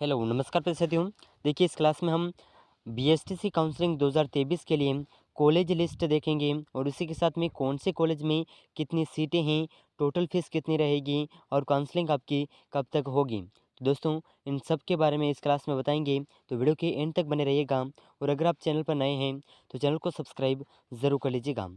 Hello नमस्कार साथियों। देखिए इस क्लास में हम बीएसटीसी काउंसलिंग 2023 के लिए कॉलेज लिस्ट देखेंगे और उसी के साथ में कौन से कॉलेज में कितनी सीटें हैं, टोटल फीस कितनी रहेगी और काउंसलिंग आपकी कब तक होगी। तो दोस्तों इन सब के बारे में इस क्लास में बताएंगे, तो वीडियो के एंड तक बने रहिएगा। और अगर आप चैनल पर नए हैं तो चैनल को सब्सक्राइब ज़रूर कर लीजिएगा।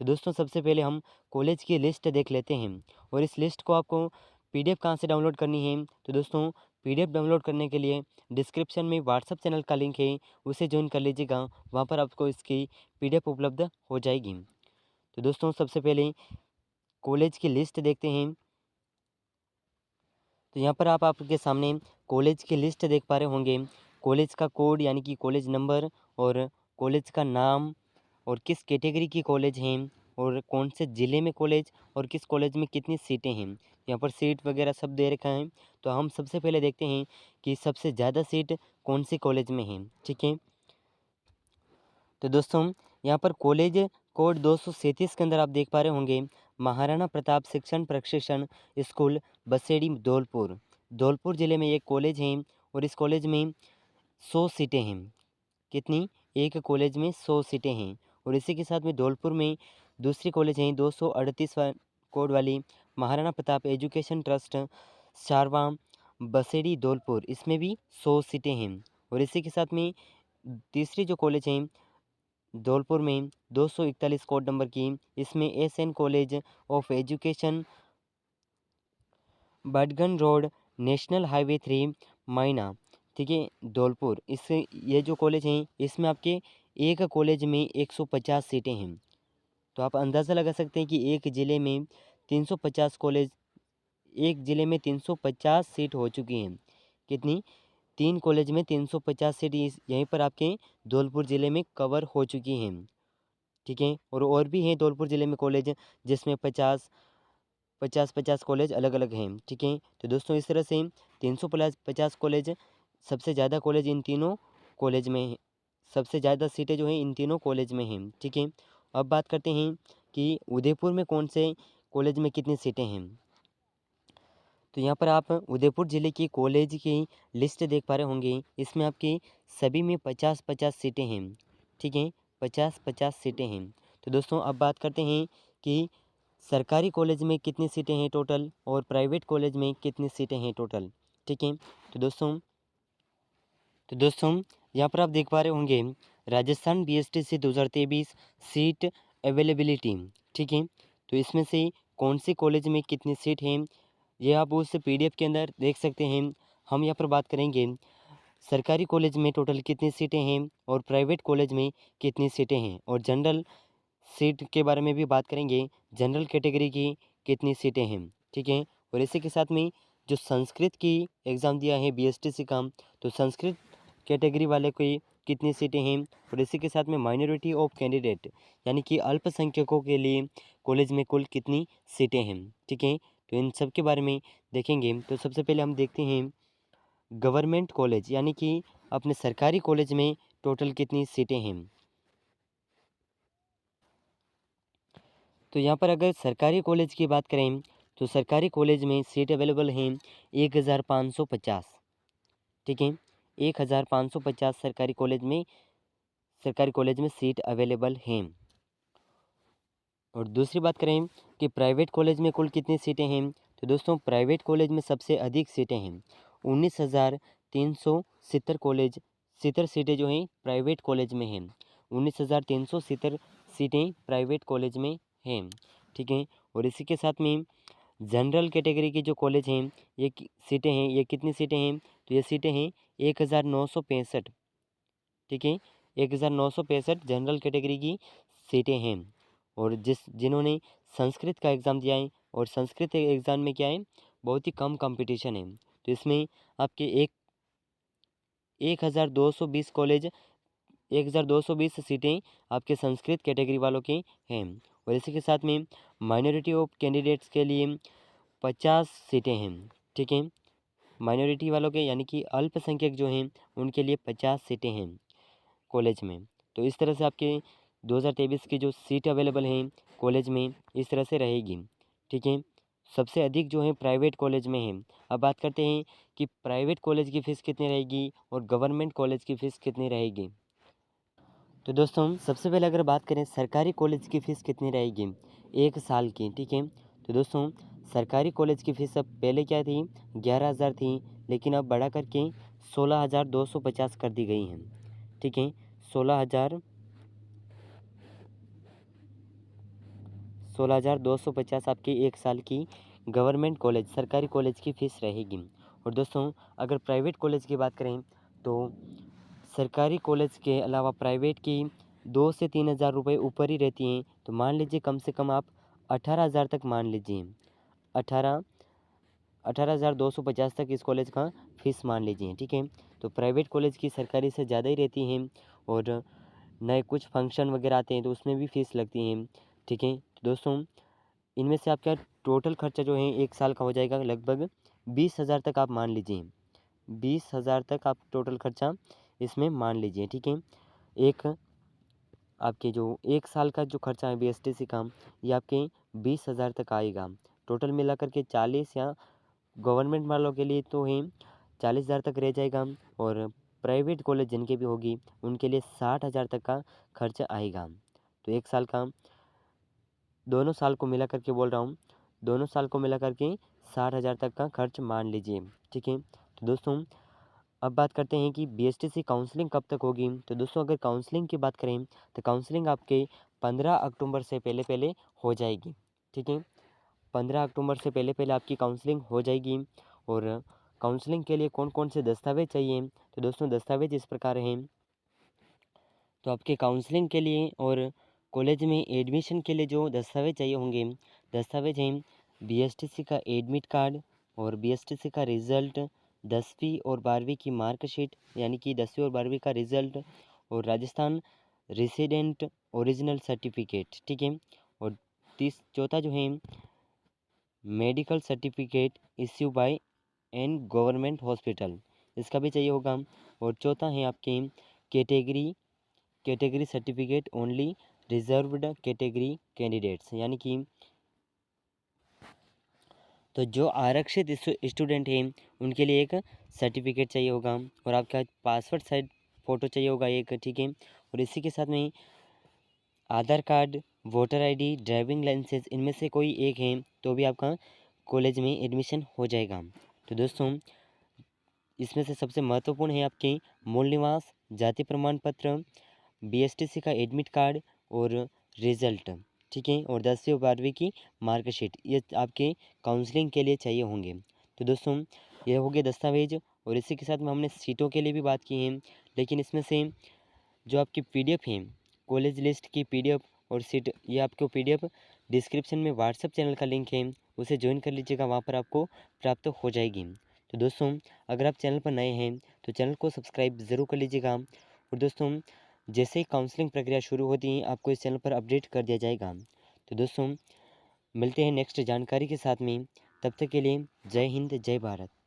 तो दोस्तों सबसे पहले हम कॉलेज की लिस्ट देख लेते हैं और इस लिस्ट को आपको पीडीएफ कहाँ से डाउनलोड करनी है। तो दोस्तों पीडीएफ डाउनलोड करने के लिए डिस्क्रिप्शन में व्हाट्सअप चैनल का लिंक है, उसे ज्वाइन कर लीजिएगा। वहाँ पर आपको इसकी पीडीएफ उपलब्ध हो जाएगी। तो दोस्तों सबसे पहले कॉलेज की लिस्ट देखते हैं। तो यहाँ पर आप आपके सामने कॉलेज की लिस्ट देख पा रहे होंगे। कॉलेज का कोड यानी कि कॉलेज नंबर और कॉलेज का नाम और किस कैटेगरी की कॉलेज हैं और कौन से ज़िले में कॉलेज और किस कॉलेज में कितनी सीटें हैं। यहाँ पर सीट वगैरह सब दे रखा है। तो हम सबसे पहले देखते हैं कि सबसे ज़्यादा सीट कौन से कॉलेज में है। ठीक है, तो दोस्तों यहाँ पर कॉलेज कोड 237 के अंदर आप देख पा रहे होंगे महाराणा प्रताप शिक्षण प्रशिक्षण स्कूल बसेड़ी धौलपुर। धौलपुर ज़िले में एक कॉलेज है और इस कॉलेज में 100 सीटें हैं। कितनी? एक कॉलेज में 100 सीटें हैं। और इसी के साथ में धौलपुर में दूसरी कॉलेज हैं 238 कोड वाली महाराणा प्रताप एजुकेशन ट्रस्ट सारवा बसेड़ी धौलपुर, इसमें भी 100 सीटें हैं। और इसी के साथ में तीसरी जो कॉलेज हैं धौलपुर में 241 कोड नंबर की, इसमें SN college of education Badgaon road national highway 3 मायना। ठीक है, धौलपुर। इससे ये जो कॉलेज हैं इसमें आपके एक कॉलेज में 150 सीटें हैं। तो आप अंदाज़ा लगा सकते हैं कि एक ज़िले में 350 कॉलेज, एक ज़िले में 350 सीट हो चुकी हैं। कितनी? 3 कॉलेज में 350 सीट यहीं पर आपके धौलपुर ज़िले में कवर हो चुकी हैं। ठीक है, और भी हैं धौलपुर ज़िले में कॉलेज जिसमें 50 कॉलेज अलग-अलग हैं। ठीक है, तो दोस्तों इस तरह से 300 प्लस 50 कॉलेज, सबसे ज़्यादा कॉलेज इन तीनों कॉलेज में हैं। सबसे ज़्यादा सीटें जो हैं इन तीनों कॉलेज में हैं। ठीक है, अब बात करते हैं कि उदयपुर में कौन से कॉलेज में कितनी सीटें हैं। तो यहाँ पर आप उदयपुर ज़िले की कॉलेज की लिस्ट देख पा रहे होंगे। इसमें आपकी सभी में 50-50 सीटें हैं। ठीक है, 50-50 सीटें हैं। तो दोस्तों अब बात करते हैं कि सरकारी कॉलेज में कितनी सीटें हैं टोटल और प्राइवेट कॉलेज में कितनी सीटें हैं टोटल। ठीक है, तो दोस्तों यहाँ पर आप देख पा रहे होंगे राजस्थान बीएसटीसी 2023 सीट अवेलेबिलिटी। ठीक है, तो इसमें से कौन से कॉलेज में कितनी सीट हैं ये आप उस पीडीएफ के अंदर देख सकते हैं। हम यहाँ पर बात करेंगे सरकारी कॉलेज में टोटल कितनी सीटें हैं और प्राइवेट कॉलेज में कितनी सीटें हैं, और जनरल सीट के बारे में भी बात करेंगे, जनरल कैटेगरी की कितनी सीटें हैं। ठीक है, और इसी के साथ में जो संस्कृत की एग्ज़ाम दिया है बीएसटीसी का, तो संस्कृत कैटेगरी वाले की कितनी सीटें हैं, और इसी के साथ में माइनॉरिटी ऑफ कैंडिडेट यानी कि अल्पसंख्यकों के लिए कॉलेज में कुल कितनी सीटें हैं। ठीक है, तो इन सब के बारे में देखेंगे। तो सबसे पहले हम देखते हैं गवर्नमेंट कॉलेज यानी कि अपने सरकारी कॉलेज में टोटल कितनी सीटें हैं। तो यहाँ पर अगर सरकारी कॉलेज की बात करें तो सरकारी कॉलेज में सीट अवेलेबल हैं 1550। ठीक है, 1550 सरकारी कॉलेज में सीट अवेलेबल हैं। और दूसरी बात करें कि प्राइवेट कॉलेज में कुल कितनी सीटें हैं, तो दोस्तों प्राइवेट कॉलेज में सबसे अधिक सीटें हैं 19,370 कॉलेज 70 सीटें जो हैं प्राइवेट कॉलेज में हैं। 19,370 सीटें प्राइवेट कॉलेज में हैं। ठीक है, और इसी के साथ में जनरल कैटेगरी के जो कॉलेज हैं सीटें हैं, ये कितनी सीटें हैं, तो ये सीटें हैं 1965। ठीक है, 1965 जनरल कैटेगरी की सीटें हैं। और जिन्होंने संस्कृत का एग्ज़ाम दिया है, और संस्कृत एग्ज़ाम में क्या है, बहुत ही कम कंपटीशन है, तो इसमें आपके 1220 कॉलेज 1220 सीटें आपके संस्कृत कैटेगरी वालों के हैं। और इसी के साथ में माइनॉरिटी ऑफ कैंडिडेट्स के लिए 50 सीटें हैं। ठीक है, माइनॉरिटी वालों के यानी कि अल्पसंख्यक जो हैं उनके लिए 50 सीटें हैं कॉलेज में। तो इस तरह से आपके 2023 की जो सीट अवेलेबल हैं कॉलेज में इस तरह से रहेगी। ठीक है, सबसे अधिक जो है प्राइवेट कॉलेज में है। अब बात करते हैं कि प्राइवेट कॉलेज की फ़ीस कितनी रहेगी और गवर्नमेंट कॉलेज की फ़ीस कितनी रहेगी। तो दोस्तों सबसे पहले अगर बात करें सरकारी कॉलेज की फ़ीस कितनी रहेगी 1 साल की, ठीक है। तो दोस्तों सरकारी कॉलेज की फ़ीस अब पहले क्या थी 11,000 थी, लेकिन अब बढ़ा करके 16,250 कर दी गई हैं, ठीक है। 16,250 आपकी 1 साल की गवर्नमेंट कॉलेज सरकारी कॉलेज की फ़ीस रहेगी। और दोस्तों अगर प्राइवेट कॉलेज की बात करें तो सरकारी कॉलेज के अलावा प्राइवेट की 2 से 3,000 रुपये ऊपर ही रहती हैं। तो मान लीजिए कम से कम आप 18,000 तक मान लीजिए, 18 18,250 तक इस कॉलेज का फ़ीस मान लीजिए, ठीक है। तो प्राइवेट कॉलेज की सरकारी से ज़्यादा ही रहती हैं और नए कुछ फंक्शन वगैरह आते हैं तो उसमें भी फ़ीस लगती है, ठीक है। तो दोस्तों इनमें से आपका टोटल खर्चा जो है 1 साल का हो जाएगा लगभग 20,000 तक आप मान लीजिए। 20,000 तक आप टोटल खर्चा इसमें मान लीजिए, ठीक है। एक आपके जो 1 साल का जो खर्चा है बीएसटीसी का, ये आपके 20,000 तक आएगा। टोटल मिलाकर के 40 या गवर्नमेंट वालों के लिए तो है 40,000 तक रह जाएगा और प्राइवेट कॉलेज जिनके भी होगी उनके लिए 60,000 तक का खर्चा आएगा। तो 1 साल का दोनों साल को मिला करके बोल रहा हूँ, दोनों साल को मिला करके 60,000 तक का खर्च मान लीजिए, ठीक है। तो दोस्तों अब बात करते हैं कि बीएसटीसी काउंसलिंग कब तक होगी। तो दोस्तों अगर काउंसलिंग की बात करें तो काउंसलिंग आपके 15 अक्टूबर से पहले हो जाएगी, ठीक है। 15 अक्टूबर से पहले आपकी काउंसलिंग हो जाएगी। और काउंसलिंग के लिए कौन-कौन से दस्तावेज़ चाहिए, तो दोस्तों दस्तावेज़ इस प्रकार हैं। तो आपके काउंसलिंग के लिए और कॉलेज में एडमिशन के लिए जो दस्तावेज़ चाहिए होंगे, दस्तावेज़ हैं बीएसटीसी का एडमिट कार्ड और बीएसटीसी का रिज़ल्ट, 10वीं और 12वीं की मार्कशीट यानी कि 10वीं और 12वीं का रिज़ल्ट और राजस्थान रेसिडेंट ओरिजिनल सर्टिफिकेट, ठीक है। और चौथा जो है medical certificate issue by an government hospital, इसका भी चाहिए होगा। और चौथा है आपके category certificate only reserved category candidates, यानी कि तो जो आरक्षित स्टूडेंट हैं उनके लिए एक सर्टिफिकेट चाहिए होगा और आपका पासपोर्ट साइज फ़ोटो चाहिए होगा एक, ठीक है। और इसी के साथ में Aadhaar card, voter ID, driving licence इनमें से कोई एक है तो भी आपका कॉलेज में एडमिशन हो जाएगा। तो दोस्तों इसमें से सबसे महत्वपूर्ण है आपके मूल निवास, जाति प्रमाण पत्र, बीएसटीसी का एडमिट कार्ड और रिज़ल्ट, ठीक है। और 10वीं और 12वीं की मार्कशीट ये आपके काउंसलिंग के लिए चाहिए होंगे। तो दोस्तों ये हो गए दस्तावेज और इसी के साथ में हमने सीटों के लिए भी बात की है, लेकिन इसमें से जो आपकी पीडीएफ है कॉलेज लिस्ट की पीडीएफ और सीट, ये आपको पीडीएफ डिस्क्रिप्शन में व्हाट्सएप चैनल का लिंक है, उसे ज्वाइन कर लीजिएगा, वहाँ पर आपको प्राप्त हो जाएगी। तो दोस्तों अगर आप चैनल पर नए हैं तो चैनल को सब्सक्राइब ज़रूर कर लीजिएगा। और दोस्तों जैसे ही काउंसलिंग प्रक्रिया शुरू होती है आपको इस चैनल पर अपडेट कर दिया जाएगा। तो दोस्तों मिलते हैं नेक्स्ट जानकारी के साथ में, तब तक के लिए जय हिंद जय भारत।